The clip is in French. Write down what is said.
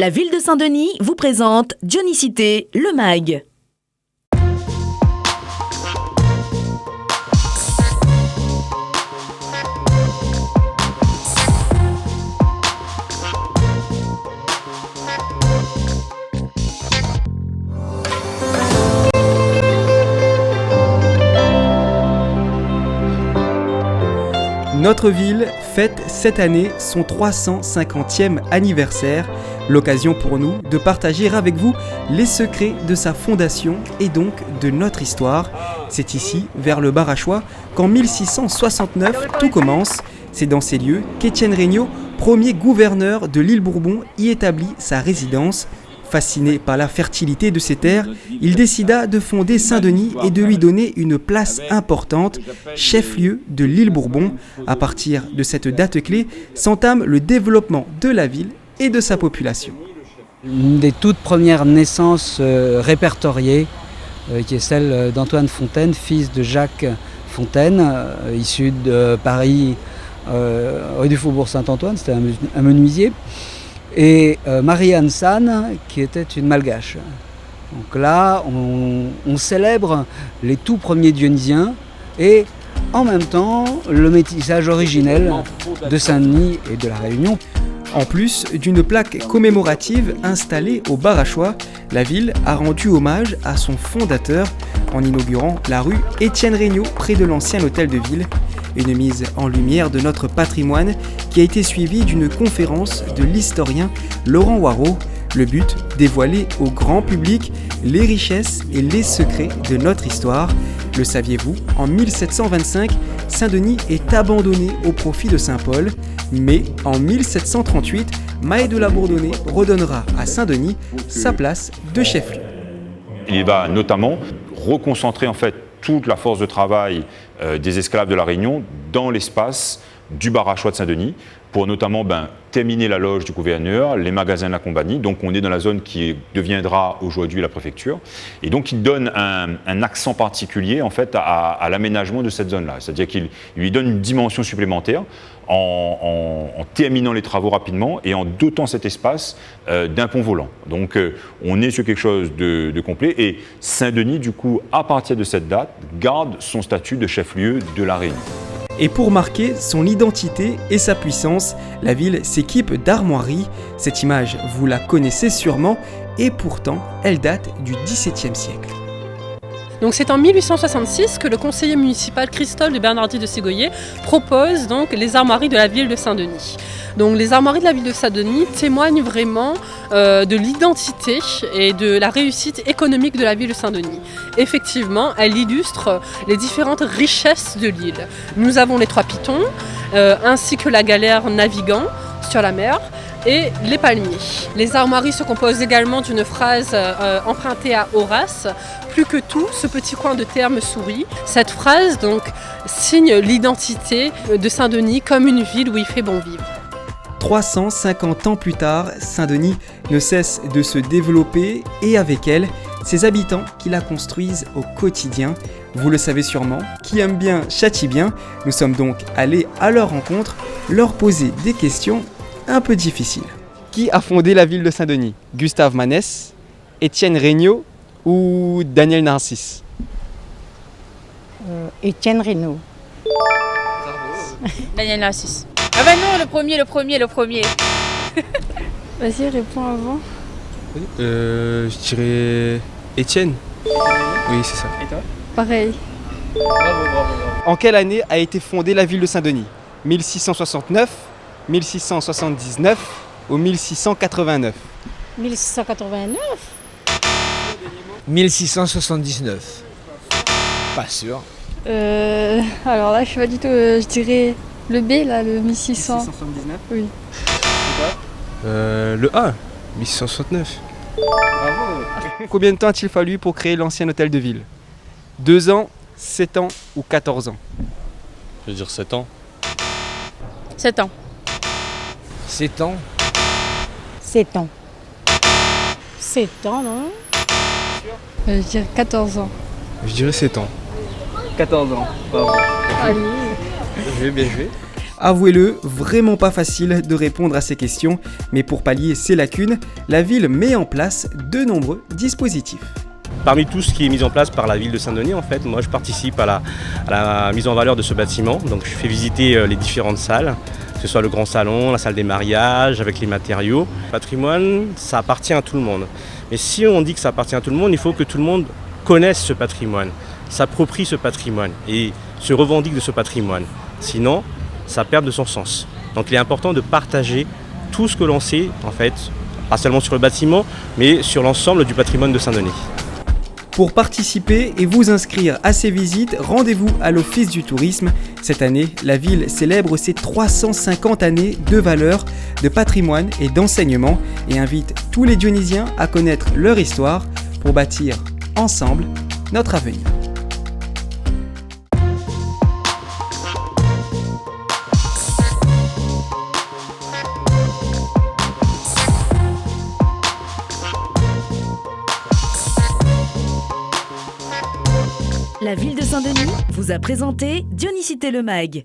La ville de Saint-Denis vous présente Johnny Cité, le MAG. Notre ville fête cette année son 350e anniversaire, l'occasion pour nous de partager avec vous les secrets de sa fondation et donc de notre histoire. C'est ici, vers le Barachois, qu'en 1669 tout commence. C'est dans ces lieux qu'Étienne Regnault, premier gouverneur de l'île Bourbon, y établit sa résidence. Fasciné par la fertilité de ces terres, il décida de fonder Saint-Denis et de lui donner une place importante, chef-lieu de l'île Bourbon. À partir de cette date clé, s'entame le développement de la ville et de sa population. Une des toutes premières naissances répertoriées, qui est celle d'Antoine Fontaine, fils de Jacques Fontaine, issu de Paris, rue du Faubourg Saint-Antoine, c'était un menuisier. Et Marie-Anne Sanne, qui était une malgache. Donc là, on célèbre les tout premiers dionysiens et en même temps le métissage originel de Saint-Denis et de la Réunion. En plus d'une plaque commémorative installée au Barachois, la ville a rendu hommage à son fondateur en inaugurant la rue Étienne Regnault près de l'ancien hôtel de ville. Une mise en lumière de notre patrimoine qui a été suivie d'une conférence de l'historien Laurent Waro. Le but, dévoiler au grand public les richesses et les secrets de notre histoire. Le saviez-vous, en 1725, Saint-Denis est abandonné au profit de Saint-Paul. Mais en 1738, Mahé de la Bourdonnais redonnera à Saint-Denis sa place de chef-lieu. Il va notamment reconcentrer en fait toute la force de travail des esclaves de la Réunion dans l'espace du Barachois de Saint-Denis pour notamment terminer la loge du gouverneur, les magasins de la compagnie. Donc on est dans la zone qui deviendra aujourd'hui la préfecture. Et donc il donne un accent particulier en fait à l'aménagement de cette zone-là. C'est-à-dire qu'il lui donne une dimension supplémentaire en terminant les travaux rapidement et en dotant cet espace d'un pont volant. Donc on est sur quelque chose de complet. Et Saint-Denis, du coup, à partir de cette date, garde son statut de chef-lieu de la Réunion. Et pour marquer son identité et sa puissance, la ville s'équipe d'armoiries. Cette image, vous la connaissez sûrement, et pourtant, elle date du XVIIe siècle. Donc c'est en 1866 que le conseiller municipal Christophe de Bernardi de Ségoyer propose donc les armoiries de la ville de Saint-Denis. Donc les armoiries de la ville de Saint-Denis témoignent vraiment de l'identité et de la réussite économique de la ville de Saint-Denis. Effectivement, elle illustre les différentes richesses de l'île. Nous avons les 3 pitons, ainsi que la galère navigant sur la mer, et les palmiers. Les armoiries se composent également d'une phrase empruntée à Horace. Plus que tout, ce petit coin de terre me sourit. Cette phrase donc signe l'identité de Saint-Denis comme une ville où il fait bon vivre. 350 ans plus tard, Saint-Denis ne cesse de se développer et avec elle, ses habitants qui la construisent au quotidien. Vous le savez sûrement, qui aime bien châtie bien. Nous sommes donc allés à leur rencontre, leur poser des questions un peu difficiles. Qui a fondé la ville de Saint-Denis ? Gustave Manès, Étienne Regnault ou Daniel Narcisse ? Étienne Regnault. Daniel Narcisse. Ah bah non, le premier. Vas-y, réponds avant. Je dirais Étienne. Oui, c'est ça. Et toi ? Pareil. Bravo. En quelle année a été fondée la ville de Saint-Denis ? 1669, 1679 ou 1689 ? 1689 ? 1679. Pas sûr. Alors là, je suis pas du tout. Je dirais le B, là, le 1600. 1679 ? Oui. Le A, 1669. Bravo. Combien de temps a-t-il fallu pour créer l'ancien hôtel de ville ? 2 ans, 7 ans ou 14 ans ? Je vais dire 7 ans. 7 ans. 7 ans. 7 ans. 7 ans, non ? Je dirais 14 ans. Je dirais 7 ans. 14 ans. Bravo. Allez. Bien joué. Avouez-le, vraiment pas facile de répondre à ces questions, mais pour pallier ces lacunes, la ville met en place de nombreux dispositifs. Parmi tout ce qui est mis en place par la ville de Saint-Denis, en fait, moi je participe à la mise en valeur de ce bâtiment. Donc je fais visiter les différentes salles, que ce soit le grand salon, la salle des mariages, avec les matériaux. Le patrimoine, ça appartient à tout le monde. Mais si on dit que ça appartient à tout le monde, il faut que tout le monde connaisse ce patrimoine, s'approprie ce patrimoine et se revendique de ce patrimoine. Sinon, ça perd de son sens. Donc il est important de partager tout ce que l'on sait, en fait, pas seulement sur le bâtiment, mais sur l'ensemble du patrimoine de Saint-Denis. Pour participer et vous inscrire à ces visites, rendez-vous à l'Office du tourisme. Cette année, la ville célèbre ses 350 années de valeurs, de patrimoine et d'enseignement et invite tous les Dionysiens à connaître leur histoire pour bâtir ensemble notre avenir. La ville de Saint-Denis vous a présenté Dionysité le Mag.